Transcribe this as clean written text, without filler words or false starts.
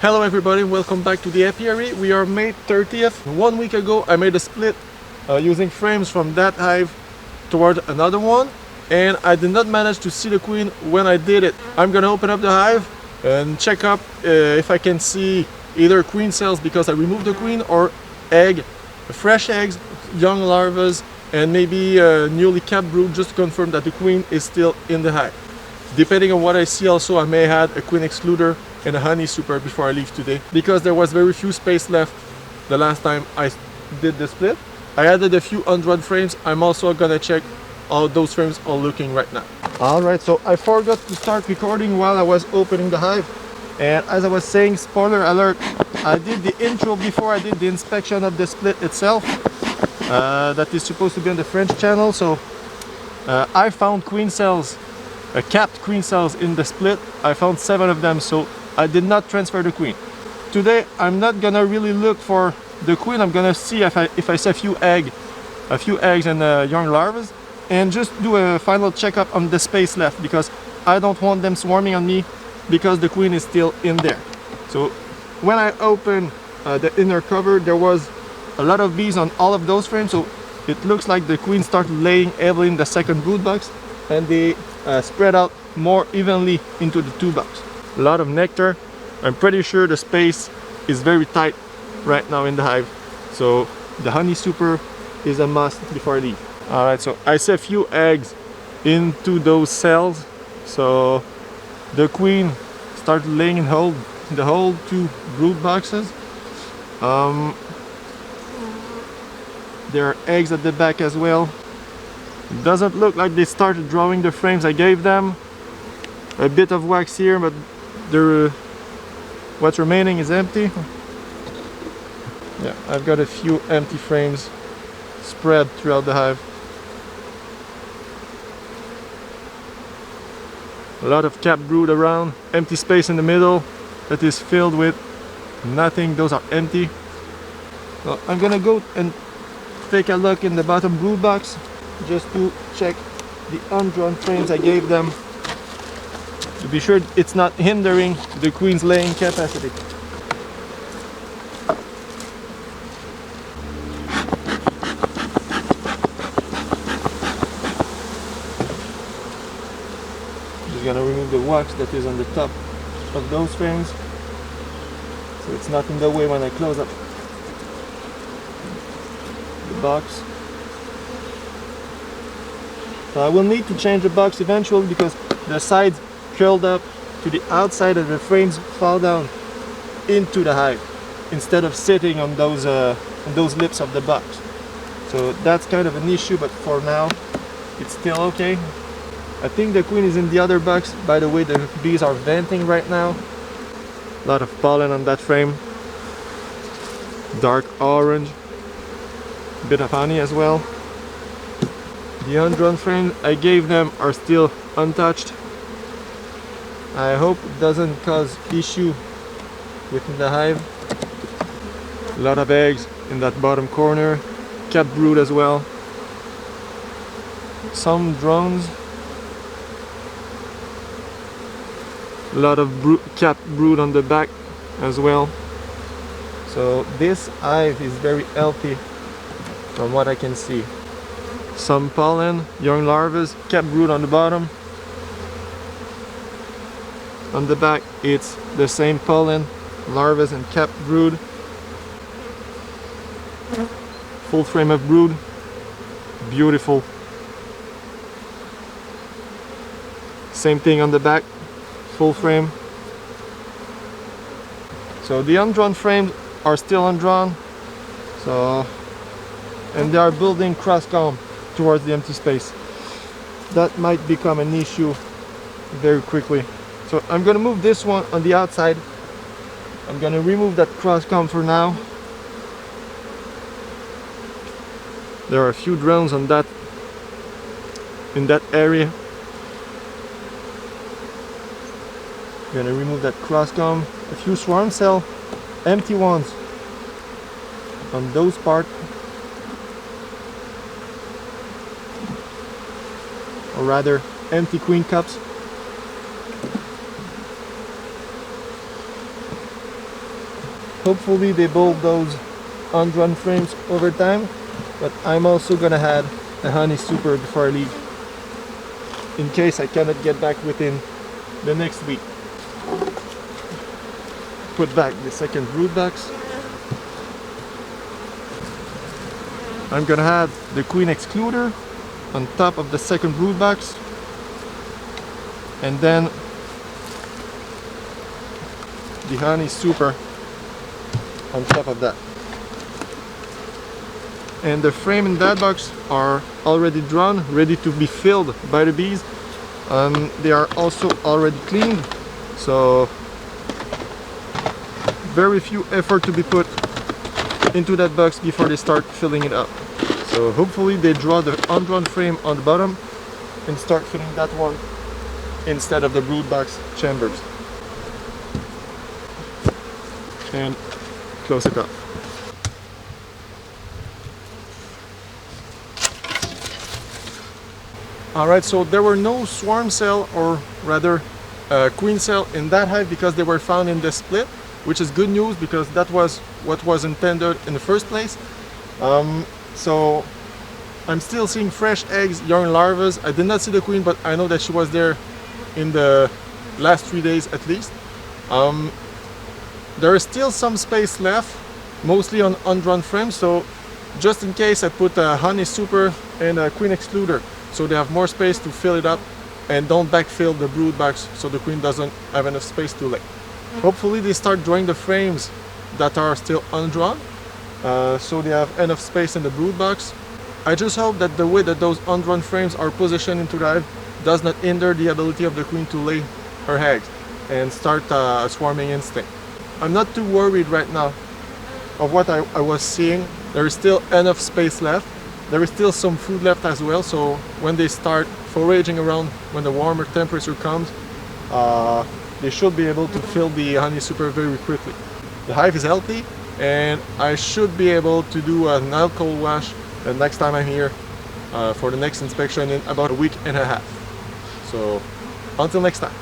Hello everybody, welcome back to the apiary. We are May 30th. 1 week ago I made a split using frames from that hive toward another one, and I did not manage to see the queen when I did it. I'm gonna open up the hive and check up if I can see either queen cells because I removed the queen, or fresh eggs, young larvae, and maybe a newly capped brood, just to confirm that the queen is still in the hive. Depending on what I see, also I may add a queen excluder and a honey super before I leave today, because there was very few space left the last time I did the split. I added a few undressed frames. I'm also gonna check how those frames are looking right now. Alright, so I forgot to start recording while I was opening the hive, and as I was saying, spoiler alert, I did the intro before I did the inspection of the split itself. That is supposed to be on the French channel. So I found queen cells, capped queen cells in the split. I found 7 of them, so I did not transfer the queen. Today I'm not gonna really look for the queen. I'm gonna see if I see a few eggs and young larvae, and just do a final checkup on the space left, because I don't want them swarming on me because the queen is still in there. So when I opened the inner cover, there was a lot of bees on all of those frames, so it looks like the queen started laying heavily in the second brood box, and they spread out more evenly into the 2 boxes. A lot of nectar. I'm pretty sure the space is very tight right now in the hive, so the honey super is a must before I leave. Alright, so I see a few eggs into those cells, so the queen started laying in the whole 2 brood boxes. There are eggs at the back as well. It doesn't look like they started drawing the frames I gave them. A bit of wax here, but what's remaining is empty. Yeah, I've got a few empty frames spread throughout the hive. A lot of capped brood around, empty space in the middle that is filled with nothing. Those are empty. Well, I'm gonna go and take a look in the bottom brood box just to check the undrawn frames I gave them, to be sure it's not hindering the queen's laying capacity. Just gonna remove the wax that is on the top of those frames, so it's not in the way when I close up the box. So I will need to change the box eventually, because the sides curled up to the outside of the frames fall down into the hive instead of sitting on those lips of the box. So that's kind of an issue, but for now it's still okay. I think the queen is in the other box. By the way, the bees are venting right now. A lot of pollen on that frame. Dark orange. Bit of honey as well. The undrawn frames I gave them are still untouched. I hope it doesn't cause issue within the hive. A lot of eggs in that bottom corner. Capped brood as well. Some drones. A lot of capped brood on the back as well. So this hive is very healthy from what I can see. Some pollen, young larvae, capped brood on the bottom. On the back it's the same pollen, larvae and capped brood. Full frame of brood. Beautiful. Same thing on the back. Full frame. So the undrawn frames are still undrawn, so, and they are building crosscomb towards the empty space. That might become an issue very quickly. So I'm gonna move this one on the outside. I'm gonna remove that crosscomb for now. There are a few drones on that, in that area. I'm gonna remove that crosscomb. A few swarm cell, empty ones on those parts, or rather empty queen cups. Hopefully they build those undrawn frames over time, but I'm also gonna add a honey super before I leave, in case I cannot get back within the next week. Put back the second brood box. I'm gonna add the queen excluder on top of the second brood box, and then the honey super on top of that. And the frame in that box are already drawn, ready to be filled by the bees. They are also already cleaned, so very few effort to be put into that box before they start filling it up. So hopefully they draw the undrawn frame on the bottom and start filling that one instead of the brood box chambers. And close it up. Alright, so there were no swarm cell, or rather queen cell in that hive because they were found in the split, which is good news because that was what was intended in the first place. So I'm still seeing fresh eggs, young larvae. I did not see the queen, but I know that she was there in the last 3 days at least. There is still some space left, mostly on undrawn frames, so just in case I put a honey super and a queen excluder, so they have more space to fill it up and don't backfill the brood box so the queen doesn't have enough space to lay. Hopefully they start drawing the frames that are still undrawn, so they have enough space in the brood box. I just hope that the way that those undrawn frames are positioned into the hive does not hinder the ability of the queen to lay her eggs and start a swarming instinct. I'm not too worried right now of what I was seeing. There is still enough space left. There is still some food left as well, so when they start foraging around, when the warmer temperature comes, they should be able to fill the honey super very quickly. The hive is healthy, and I should be able to do an alcohol wash the next time I'm here for the next inspection in about a week and a half. So until next time.